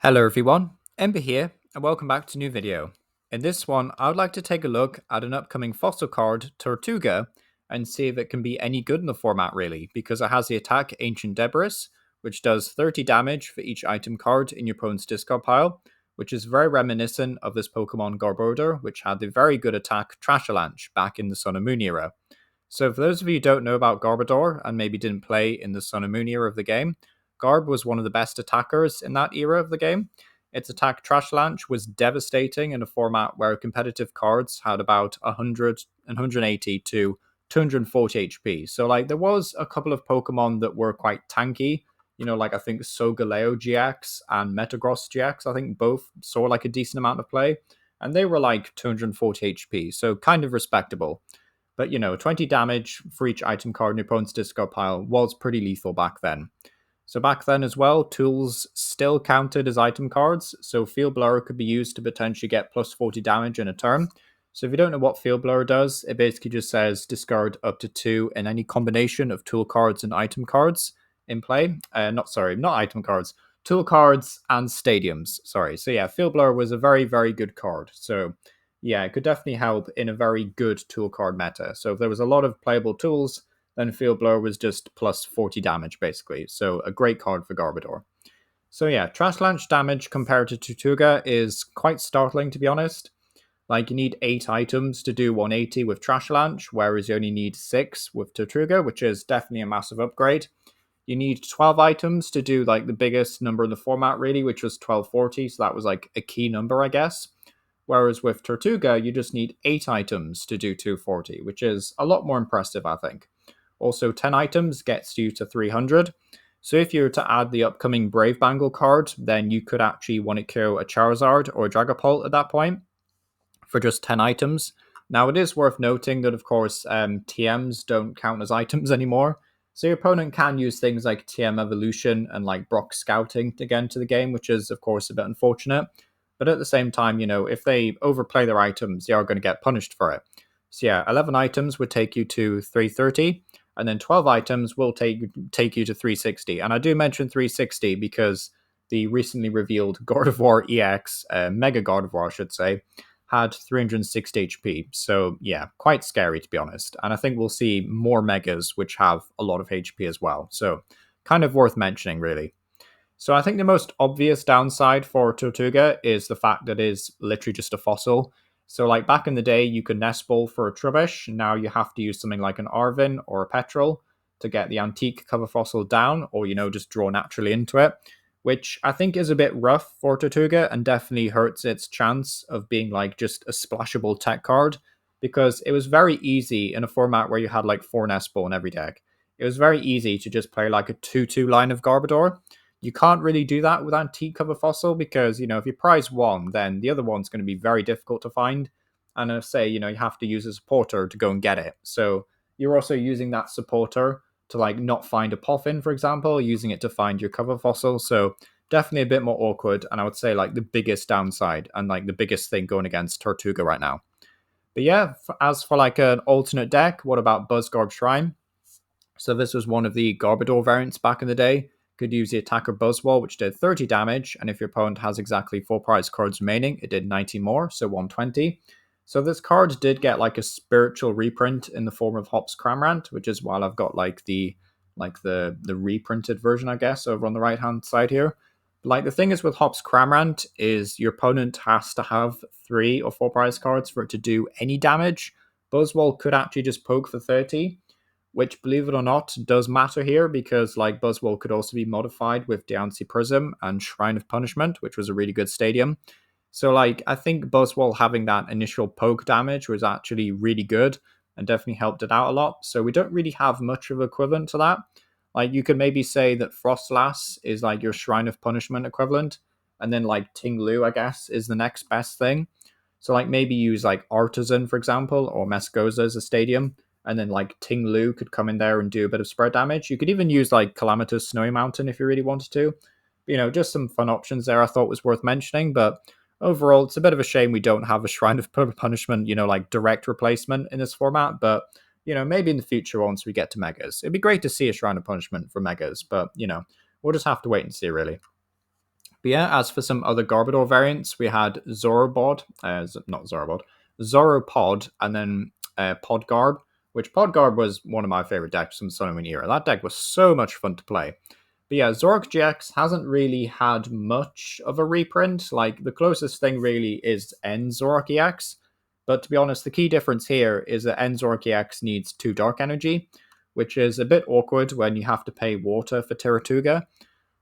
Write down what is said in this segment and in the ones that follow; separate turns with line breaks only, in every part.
Hello everyone, Ember here, and welcome back to a new video. In this one, I would like to take a look at an upcoming fossil card, Tortuga, and see if it can be any good in the format really, because it has the attack Ancient Debris, which does 30 damage for each item card in your opponent's discard pile, which is very reminiscent of this Pokemon Garbodor, which had the very good attack Trashalanche back in the Sun and Moon era. So for those of you who don't know about Garbodor and maybe didn't play in the Sun and Moon era of the game, Garb was one of the best attackers in that era of the game. Its attack Trashalanche was devastating in a format where competitive cards had about 100, 180 to 240 HP. So there was a couple of Pokemon that were quite tanky. I think Solgaleo GX and Metagross GX, I think both saw a decent amount of play. And they were 240 HP, so kind of respectable. But 20 damage for each item card in your opponent's discard pile was pretty lethal back then. So back then as well, tools still counted as item cards, so Field Blower could be used to potentially get plus 40 damage in a turn. So if you don't know what Field Blower does, it basically just says discard up to 2 in any combination of tool cards and item cards in play. Not item cards, tool cards and stadiums. Sorry. So yeah, Field Blower was a very, very good card. So yeah, it could definitely help in a very good tool card meta. So if there was a lot of playable tools, then Field Blower was just plus 40 damage, basically. So a great card for Garbodor. So yeah, Trashalanche damage compared to Tortuga is quite startling, to be honest. You need 8 items to do 180 with Trashalanche, whereas you only need 6 with Tortuga, which is definitely a massive upgrade. You need 12 items to do the biggest number in the format, really, which was 1240. So that was a key number, I guess. Whereas with Tortuga, you just need 8 items to do 240, which is a lot more impressive, I think. Also, 10 items gets you to 300. So if you were to add the upcoming Brave Bangle card, then you could actually want to kill a Charizard or a Dragapult at that point for just 10 items. Now, it is worth noting that, of course, TMs don't count as items anymore. So your opponent can use things like TM Evolution and Brock Scouting to get into the game, which is, of course, a bit unfortunate. But at the same time, if they overplay their items, they are going to get punished for it. So yeah, 11 items would take you to 330, and then 12 items will take you to 360. And I do mention 360 because the recently revealed God of War EX, Mega God of War, I should say, had 360 HP. So yeah, quite scary to be honest. And I think we'll see more Megas which have a lot of HP as well. So kind of worth mentioning, really. So I think the most obvious downside for Tortuga is the fact that it is literally just a fossil. So back in the day, you could nest ball for a Trubbish. Now you have to use something like an Arvin or a Petrol to get the antique cover fossil down, or just draw naturally into it, which I think is a bit rough for Tortuga and definitely hurts its chance of being just a splashable tech card, because it was very easy in a format where you had 4 nest ball in every deck. It was very easy to just play a 2-2 line of Garbodor. You can't really do that with antique cover fossil because, if you prize one, then the other one's going to be very difficult to find. And if say, you have to use a supporter to go and get it. So you're also using that supporter to not find a Poffin, for example, using it to find your cover fossil. So definitely a bit more awkward. And I would say the biggest downside and the biggest thing going against Tortuga right now. But yeah, as for an alternate deck, what about Buzzgarb Shrine? So this was one of the Garbodor variants back in the day. Could use the attacker Buzzwole, which did 30 damage, and if your opponent has exactly 4 prize cards remaining, it did 90 more, so 120. So this card did get a spiritual reprint in the form of Hops Cramorant, which is why I've got the reprinted version, I guess, over on the right hand side here. But the thing is with Hops Cramorant is your opponent has to have 3 or 4 prize cards for it to do any damage. Buzzwole could actually just poke for 30, which, believe it or not, does matter here because Buzzwole could also be modified with Diancie Prism and Shrine of Punishment, which was a really good stadium. So I think Buzzwole having that initial poke damage was actually really good and definitely helped it out a lot. So we don't really have much of equivalent to that. You could maybe say that Frostlass is your Shrine of Punishment equivalent, and then Ting Lu, I guess, is the next best thing. So maybe use Artisan, for example, or Mescoza as a stadium, and then Ting Lu could come in there and do a bit of spread damage. You could even use Calamitous Snowy Mountain if you really wanted to. Just some fun options there I thought was worth mentioning, but overall, it's a bit of a shame we don't have a Shrine of Punishment, direct replacement in this format, but, maybe in the future once we get to Megas. It'd be great to see a Shrine of Punishment for Megas, but, we'll just have to wait and see, really. But yeah, as for some other Garbodor variants, we had Zorobod, not Zorobod, Zoropod, and then Podgarb, which Podgarb was one of my favorite decks from the Sun and Moon era. That deck was so much fun to play. But yeah, Zoroark GX hasn't really had much of a reprint. Like, the closest thing really is N Zoroark EX. But to be honest, the key difference here is that N Zoroark EX needs 2 Dark Energy, which is a bit awkward when you have to pay water for Tiratuga.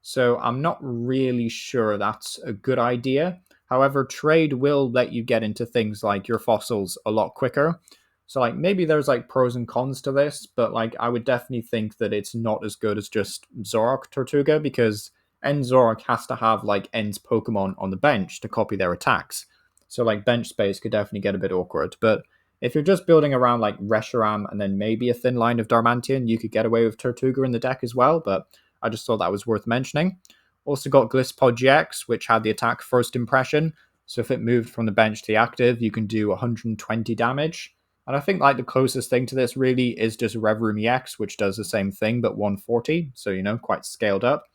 So I'm not really sure that's a good idea. However, trade will let you get into things like your fossils a lot quicker. So like maybe there's like pros and cons to this, but like I would definitely think that it's not as good as just Zoroark Tortuga, because N Zoroark has to have like N's Pokemon on the bench to copy their attacks. So like bench space could definitely get a bit awkward. But if you're just building around like Reshiram and then maybe a thin line of Darmanitan, you could get away with Tortuga in the deck as well. But I just thought that was worth mentioning. Also got Glisspod GX, which had the attack first impression. So if it moved from the bench to the active, you can do 120 damage. And I think like the closest thing to this really is just Revroom EX, which does the same thing, but 140. So, quite scaled up.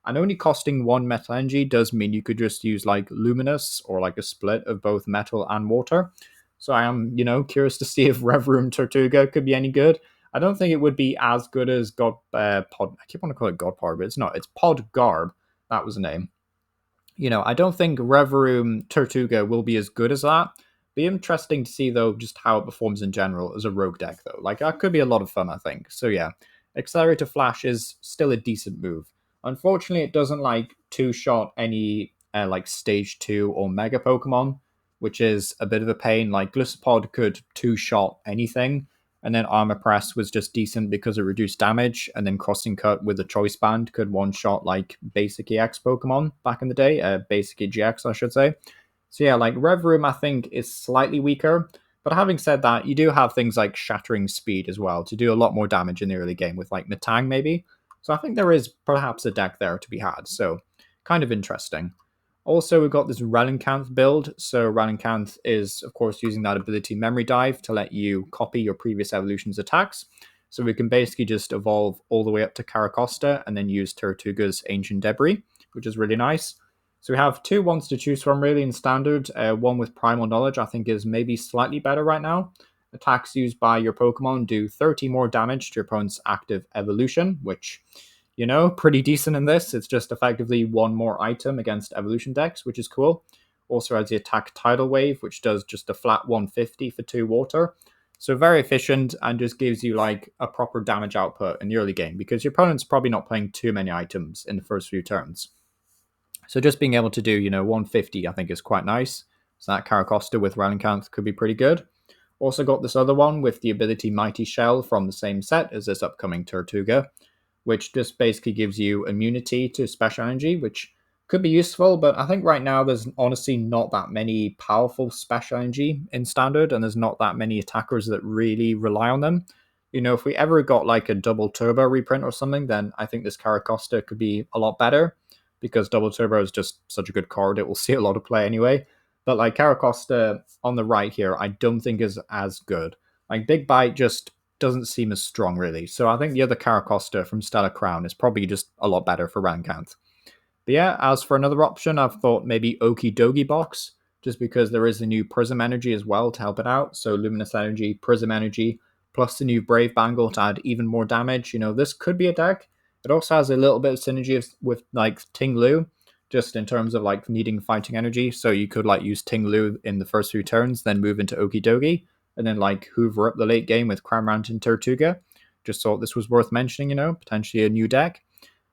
And only costing 1 metal energy does mean you could just use like Luminous or like a split of both metal and water. So I am, curious to see if Revroom Tortuga could be any good. I don't think it would be as good as God Pod. I keep wanting to call it God Pod, but it's not. It's Pod Garb. That was the name. I don't think Revroom Tortuga will be as good as that. Be interesting to see though just how it performs in general as a rogue deck though. Like that could be a lot of fun, I think. So yeah, Accelerator Flash is still a decent move. Unfortunately, it doesn't like two-shot any like stage 2 or mega Pokemon, which is a bit of a pain. Like Gliscopod could two-shot anything, and then Armor Press was just decent because it reduced damage, and then Crossing Cut with the Choice Band could one-shot like basic EX Pokemon back in the day, basic EGX I should say. So yeah, like Revroom I think is slightly weaker, but having said that, you do have things like Shattering Speed as well to do a lot more damage in the early game with like Metang maybe. So I think there is perhaps a deck there to be had, so kind of interesting. Also, we've got this Relincanth build. So Relincanth is, of course, using that ability Memory Dive to let you copy your previous evolution's attacks. So we can basically just evolve all the way up to Caracosta and then use Tortuga's Ancient Debris, which is really nice. So we have 2 ones to choose from really in Standard. One with Primal Knowledge I think is maybe slightly better right now. Attacks used by your Pokemon do 30 more damage to your opponent's active evolution, which pretty decent in this. It's just effectively 1 more item against evolution decks, which is cool. Also has the attack Tidal Wave, which does just a flat 150 for 2 water. So very efficient and just gives you like a proper damage output in the early game because your opponent's probably not playing too many items in the first few turns. So just being able to do, 150 I think is quite nice. So that Caracosta with Relincanth could be pretty good. Also got this other one with the ability Mighty Shell from the same set as this upcoming Tortuga, which just basically gives you immunity to special energy, which could be useful, but I think right now there's honestly not that many powerful special energy in Standard, and there's not that many attackers that really rely on them. If we ever got like a double turbo reprint or something, then I think this Caracosta could be a lot better, because double turbo is just such a good card. It will see a lot of play anyway. But like Caracosta on the right here, I don't think is as good. Like Big Bite just doesn't seem as strong, really. So I think the other Caracosta from Stellar Crown is probably just a lot better for Rankanth. But yeah, as for another option, I've thought maybe Okie Dogie Box, just because there is a new Prism Energy as well to help it out. So Luminous Energy, Prism Energy, plus the new Brave Bangle to add even more damage. This could be a deck. It also has a little bit of synergy with like Ting Lu, just in terms of like needing fighting energy. So you could like use Ting Lu in the first few turns, then move into Okie Dogie, and then like hoover up the late game with Cramorant and Tortuga. Just thought this was worth mentioning, potentially a new deck.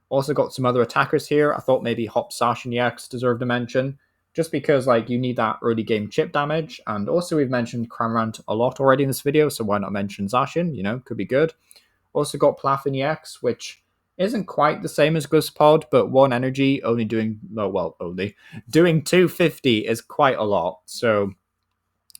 Also got some other attackers here. I thought maybe Hop Sash and EX deserved a mention, just because like you need that early game chip damage. And also we've mentioned Cramorant a lot already in this video, so why not mention Zacian, could be good. Also got Plafin EX, which isn't quite the same as Gliscopod, but 1 energy only doing 250 is quite a lot. So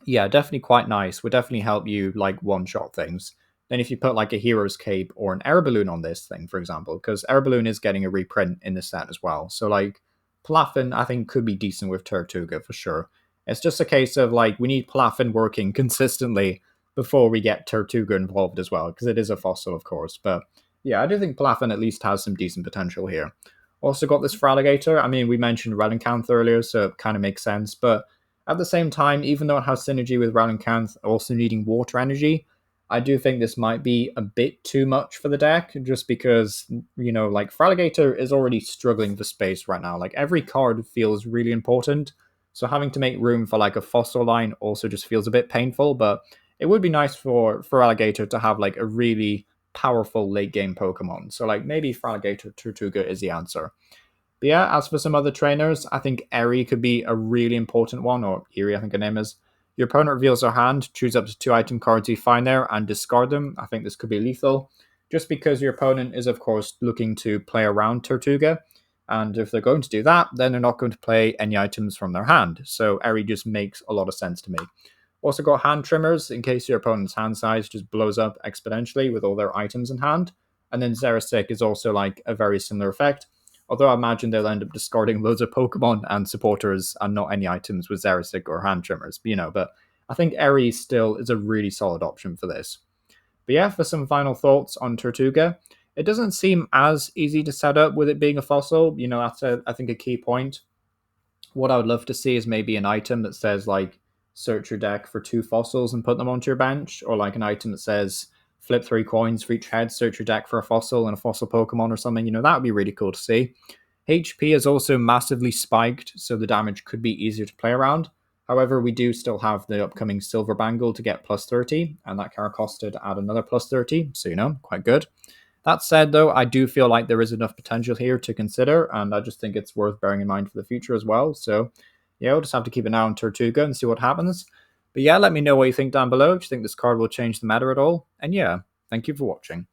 yeah, definitely quite nice. Would definitely help you like one-shot things. Then if you put like a Hero's Cape or an Air Balloon on this thing, for example, because Air Balloon is getting a reprint in this set as well. So like Plafin, I think, could be decent with Tortuga for sure. It's just a case of like we need Plafin working consistently before we get Tortuga involved as well, because it is a fossil, of course. But yeah, I do think Plafin at least has some decent potential here. Also got this for Alligator. I mean, we mentioned Relincanth earlier, so it kind of makes sense. But at the same time, even though it has synergy with Relincanth also needing water energy, I do think this might be a bit too much for the deck, just because, like Feraligatr is already struggling for space right now. Like every card feels really important. So having to make room for like a fossil line also just feels a bit painful, but it would be nice for Alligator to have like a really powerful late game Pokemon. So like maybe Feraligatr Tortuga is the answer. But yeah, as for some other trainers, I think Eri could be a really important one, or Erie, I think her name is. Your opponent reveals their hand, choose up to 2 item cards you find there, and discard them. I think this could be lethal, just because your opponent is, of course, looking to play around Tortuga. And if they're going to do that, then they're not going to play any items from their hand. So Eri just makes a lot of sense to me. Also got hand trimmers in case your opponent's hand size just blows up exponentially with all their items in hand. And then Xerastic is also like a very similar effect. Although I imagine they'll end up discarding loads of Pokemon and supporters and not any items with Xerastic or hand trimmers, but I think Eri still is a really solid option for this. But yeah, for some final thoughts on Tortuga, it doesn't seem as easy to set up with it being a fossil. That's I think a key point. What I would love to see is maybe an item that says like search your deck for 2 fossils and put them onto your bench, or like an item that says flip 3 coins for each head, search your deck for a fossil and a fossil Pokemon or something. That would be really cool to see. HP is also massively spiked, so the damage could be easier to play around. However, we do still have the upcoming Silver Bangle to get plus 30, and that Carracosta to add another plus 30, so quite good. That said, though, I do feel like there is enough potential here to consider, and I just think it's worth bearing in mind for the future as well. So, yeah, we'll just have to keep an eye on Tortuga and see what happens. But yeah, let me know what you think down below. Do you think this card will change the meta at all? And yeah, thank you for watching.